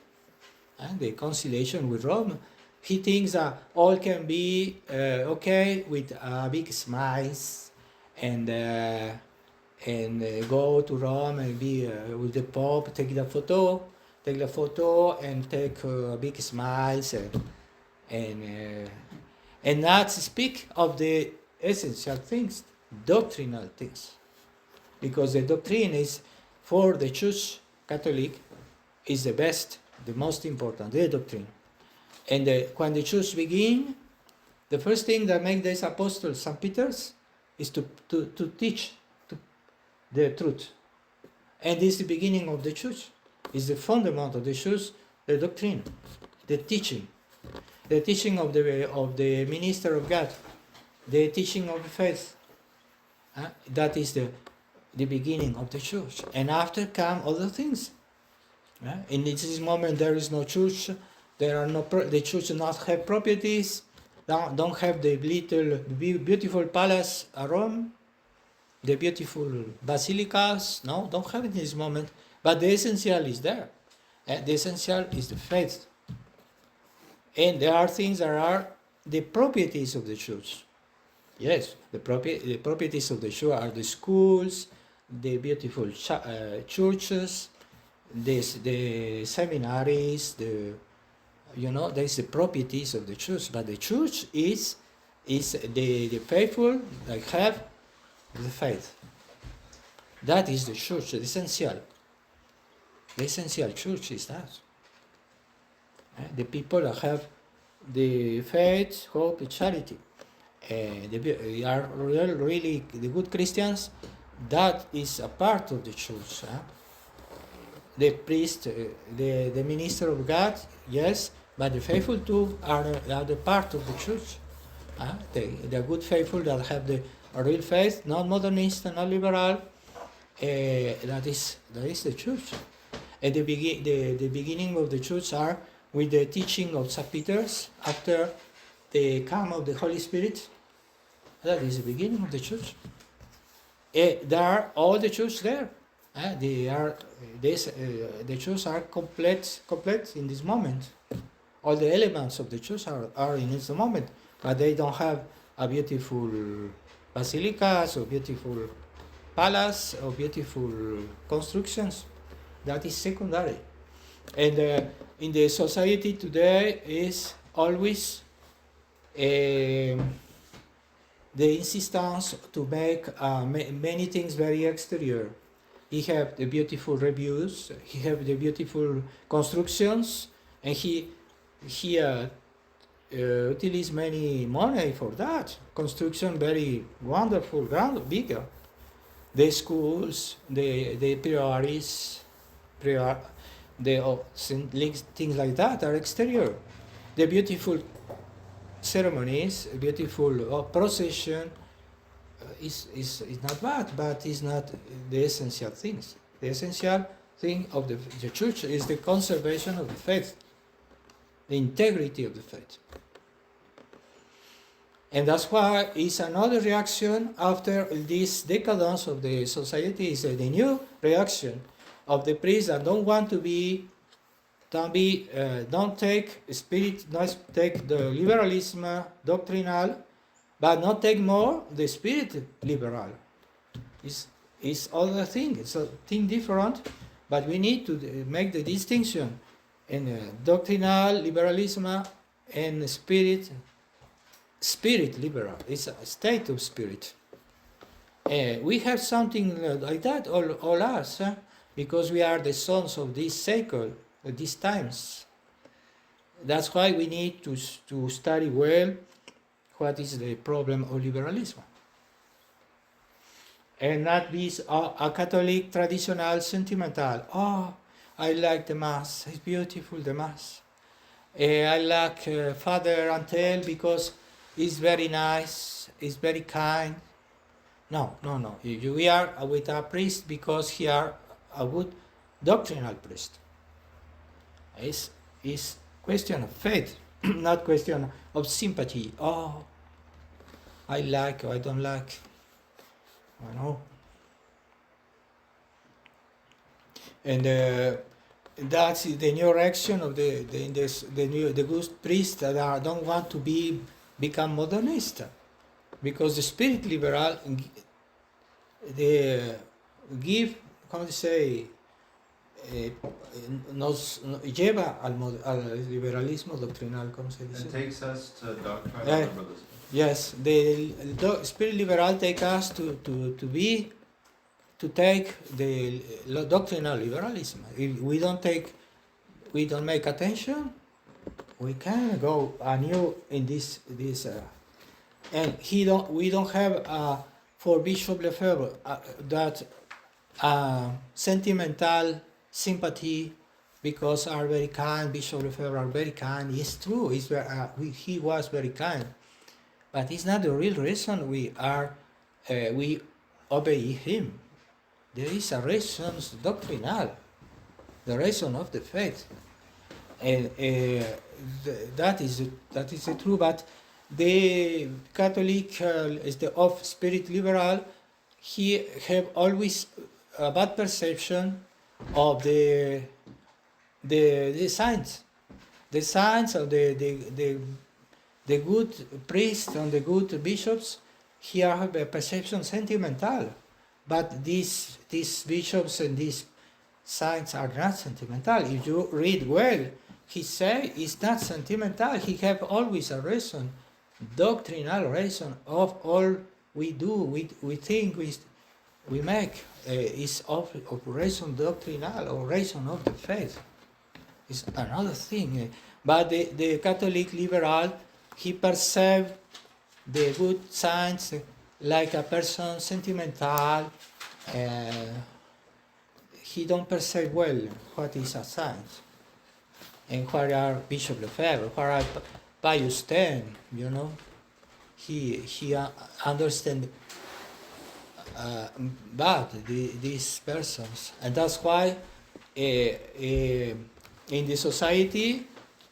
and the conciliation with Rome. He thinks that all can be okay with big smiles and go to Rome and be with the Pope, take the photo and take big smiles and not speak of the essential things, doctrinal things, because the doctrine is for the Church Catholic is the best, the most important, the doctrine. And when the Church begin, the first thing that make these apostles, St. Peter's, is to teach the truth. And this is the beginning of the Church. Is the fundament of the Church, the doctrine, the teaching of the minister of God, the teaching of the faith. That is the beginning of the Church. And after come other things. In this moment there is no Church. There are the Church does not have properties. Don't have the little beautiful palace at Rome, the beautiful basilicas. No, don't have it in this moment. But the essential is there. The essential is the faith. And there are things that are the properties of the Church. Yes, the properties of the Church are the schools, the beautiful churches, the seminaries, there's the properties of the Church. But the Church is the faithful that have the faith. That is the Church, the essential. The essential Church is that. The people that have the faith, hope, and charity. They are really the good Christians. That is a part of the Church. The priest, the minister of God, yes, but the faithful too are the part of the Church. The good faithful that have the real faith, not modernist, not liberal. That is the Church. And the beginning of the Church are with the teaching of St. Peter's after the come of the Holy Spirit. That is the beginning of the Church. There are all the Church there. The Church are complete in this moment. All the elements of the Church are in this moment, but they don't have a beautiful basilicas or beautiful palace or beautiful constructions. That is secondary. And in the society today is always the insistence to make many things very exterior. He have the beautiful reviews, he have the beautiful constructions, and he utilize many money for that. Construction very wonderful, bigger. The schools, the priories, things like that are exterior. The beautiful ceremonies, beautiful procession is not bad, but it's not the essential things. The essential thing of the Church is the conservation of the faith, the integrity of the faith. And that's why it's another reaction after this decadence of the society is the new reaction of the priests that don't take the liberalism doctrinal, but not take more the spirit liberal. It's other thing. It's a thing different, but we need to make the distinction. doctrinal liberalism and spirit liberal. It's a state of spirit. We have something like that, all us, because we are the sons of this cycle, of these times. That's why we need to study well what is the problem of liberalism. And not be a Catholic traditional sentimental. Oh, I like the Mass, it's beautiful, the Mass. I like Father Antel because he's very nice, he's very kind. No. We are with a priest because he are a good doctrinal priest. It's question of faith, not question of sympathy. Oh, I like or I don't like. I know. And that's the new reaction of the good priests that don't want to become modernist, because the spirit liberal they give, how to say, nos lleva al liberalismo doctrinal, ¿cómo se dice? It takes us to doctrinal liberalism. Yes, the spirit liberal take us to take the doctrinal liberalism. If we don't make attention, we can go anew in this and we don't have for Bishop Lefebvre that sentimental sympathy because are very kind. Bishop Lefebvre are very kind. It's true. He was very kind. But it's not the real reason we obey him. There is a reason doctrinal, the reason of the faith, and that is the true. But the Catholic is the of spirit liberal. He have always a bad perception of the signs of the good priests and the good bishops. Here have a perception sentimental, but these bishops and these saints are not sentimental. If you read well, he say it's not sentimental. He have always a reason, doctrinal reason of all we do. We think we make is of reason doctrinal or reason of the faith. It's another thing. But the Catholic liberal, he perceives the good signs like a person sentimental. He don't perceive well what is a sign. And where are Bishop Lefebvre, where are Pius X, you know? He understands bad these persons. And that's why in the society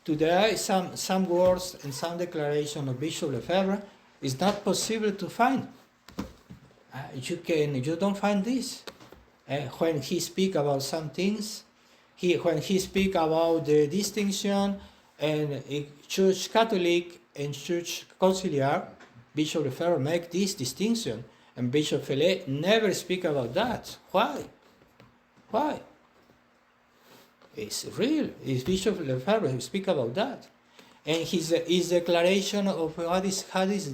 today, some words and some declaration of Bishop Lefebvre is not possible to find. You don't find this. When he speak about some things, when he speak about the distinction and Church Catholic and Church Conciliar, Bishop Lefebvre make this distinction, and Bishop FIELES never speak about that. Why? It's real. It's Bishop Lefebvre who speak about that. And his declaration of what is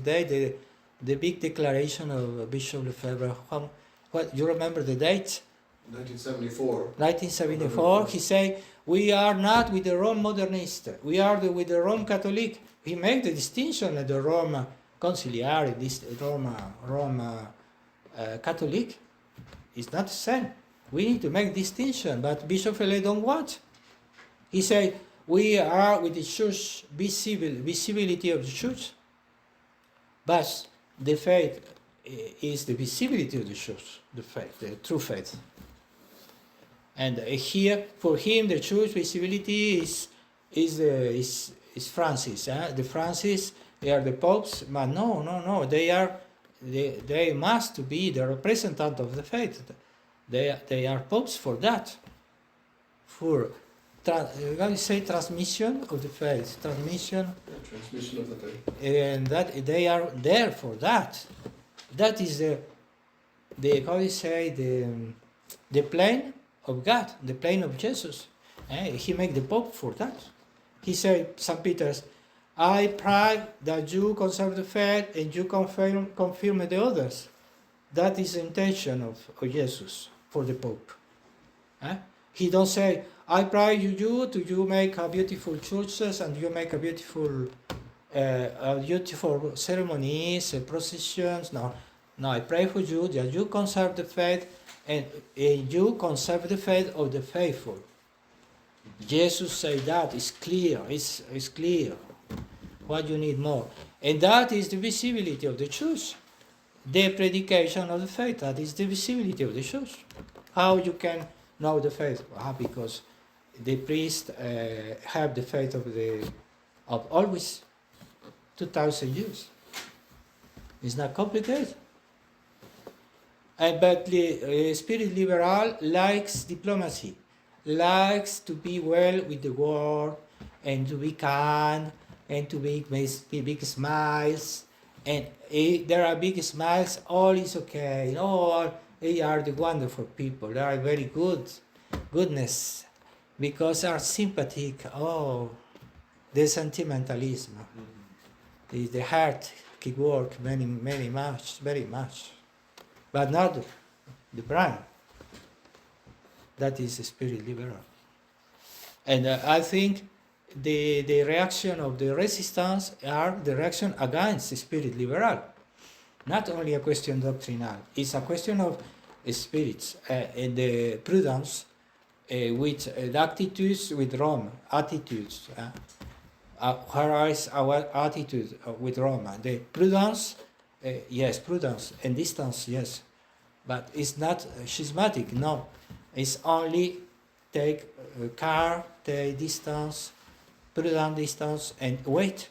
the big declaration of Bishop Lefebvre. What you remember the date? 1974. 1974. He say we are not with the Rome modernist. We are with the Rome Catholic. He made the distinction at the Rome Conciliar, this Rome Catholic. It's not the same. We need to make distinction, but Bishop FIELES don't want. He said, we are with the church, visibility of the church, but the faith is the visibility of the church, the faith, the true faith. And here, for him, the church visibility is Francis. The Francis, they are the popes, but no, they must be the representative of the faith. They are popes for that, for transmission of the faith, transmission of the faith, and that they are there for that. That is the plane of God, the plane of Jesus. He made the Pope for that. He said, St. Peter's, I pray that you conserve the faith and you confirm the others. That is the intention of Jesus for the Pope. He don't say, I pray you to you make a beautiful churches and you make a beautiful ceremonies, processions. No, I pray for you that you conserve the faith and you conserve the faith of the faithful. Jesus said that is clear. It's clear. What you need more, and that is the visibility of the church. The predication of the faith. That is the visibility of the church. How you can know the faith? Because the priests have the faith of always 2,000 years. It's not complicated. But the spirit liberal likes diplomacy, likes to be well with the world and to be kind and to make big smiles. And there are big smiles, all is okay. All they are the wonderful people. They are very goodness, because they are sympathetic. Oh, the sentimentalism. The heart can work very much, but not the brain. That is the spirit liberal. And I think the reaction of the resistance are the reaction against the spirit liberal. Not only a question doctrinal, it's a question of spirits and the prudence with the attitudes with Rome, attitudes. Where is our attitude with Rome? The prudence, yes, prudence, and distance, yes. But it's not schismatic, no. It's only take care, take distance, prudent distance, and wait.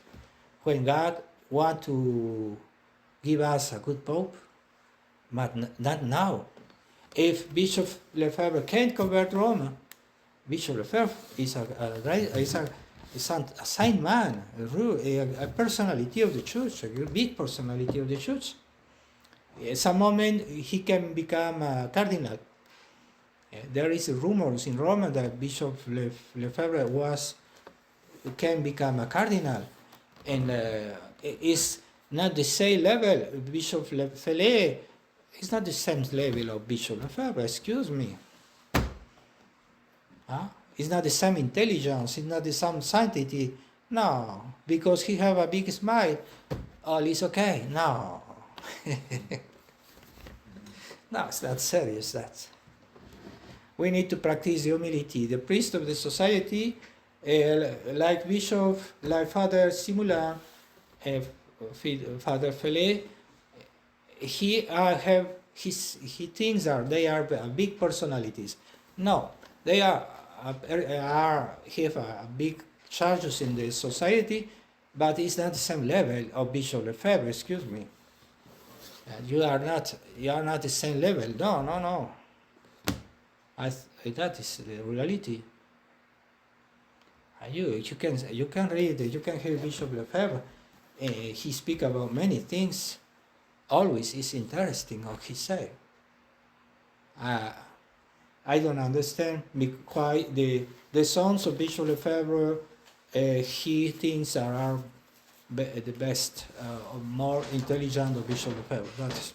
When God wants to give us a good pope, but not now. If Bishop Lefebvre can't convert Rome, Bishop Lefebvre is a saint man, a personality of the church, a big personality of the church. At some moment he can become a cardinal. There is rumors in Rome that Bishop Lefebvre can become a cardinal, and it's not the same level. Bishop Lefebvre is not the same level of Bishop Lefebvre. Excuse me. It's not the same intelligence. It's not the same sanctity. No, because he have a big smile. All is okay. No. No, it's not serious. That we need to practice the humility. The priest of the society, like Bishop, like Father Simula, Father Fele, he thinks they are big personalities. No, they have a big charges in the society, but it's not the same level of Bishop Lefebvre. Excuse me. You are not the same level. No. That is the reality. You can read, you can hear Bishop Lefebvre. He speak about many things. Always is interesting what he say. I don't understand why the sons of Bishop Lefebvre he thinks are the best, more intelligent of Bishop Lefebvre. That's,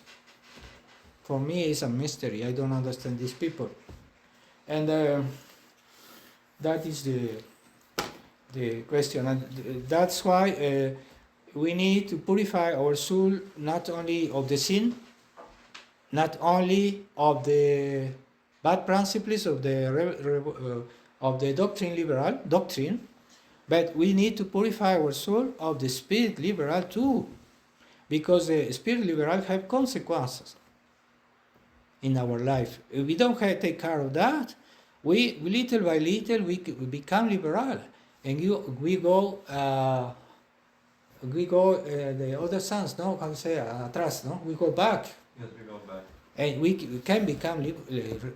for me, it's a mystery. I don't understand these people, and that is the question, and that's why we need to purify our soul, not only of the sin, not only of the bad principles of the doctrine, but we need to purify our soul of the spirit liberal too, because the spirit liberal have consequences in our life. If we don't take care of that, we little by little we become liberal, and we go the other sense, no? How to say atrás, no? We go back. Yes, we go back. And we can become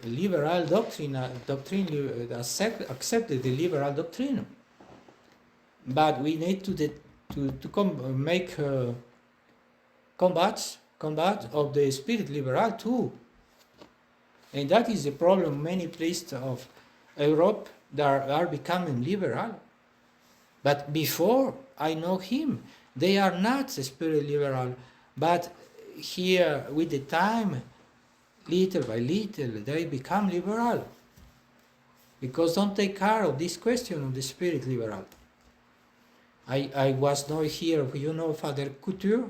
liberal doctrine, accept the liberal doctrine. But we need to make combat of the spirit liberal too. And that is the problem many priests of Europe that are becoming liberal. But before I know him, they are not spirit liberal. But here, with the time, little by little, they become liberal. Because don't take care of this question of the spirit liberal. I was not here, Father Couture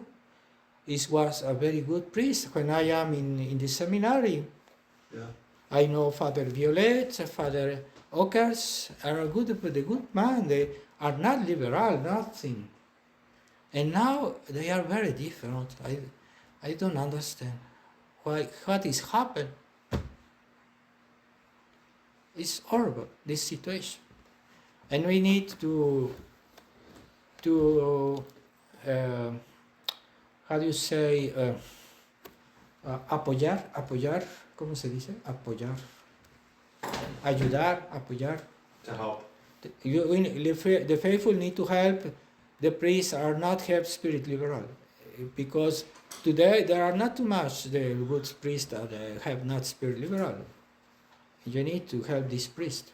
was a very good priest when I am in the seminary. Yeah. I know Father Violet, Father Ockers are a good man. They are not liberal, nothing. And now they are very different. I don't understand what is happened. It's horrible, this situation. And we need to how do you say, apoyar, ¿cómo se dice? Apoyar, apoyar. To help. The faithful need to help. The priests are not help spirit liberal, because today there are not too much the good priests that have not spirit liberal. You need to help this priest.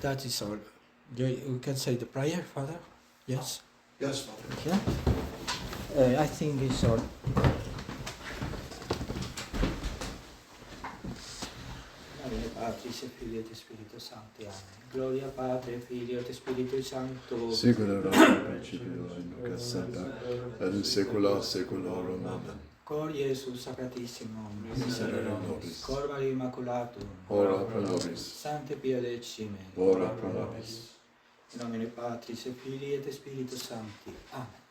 That is all. You can say the prayer, Father? Yes? Yes, Father. Yeah? I think it's all. Patris et Filii et Spiritus Sancti. Amen. Gloria Patri, Filii et Spiritus Sancto. Sicut erat in principio et nunc et semper, et in saecula saeculorum. Amen. Cor Iesus Sacratissimum, Miserere nobis. Cor Maria Immaculatum, Ora pro nobis. Sancte Pia Decime, Ora pro nobis. in nomine Patris et Filii et Spiritus Sancti. Amen.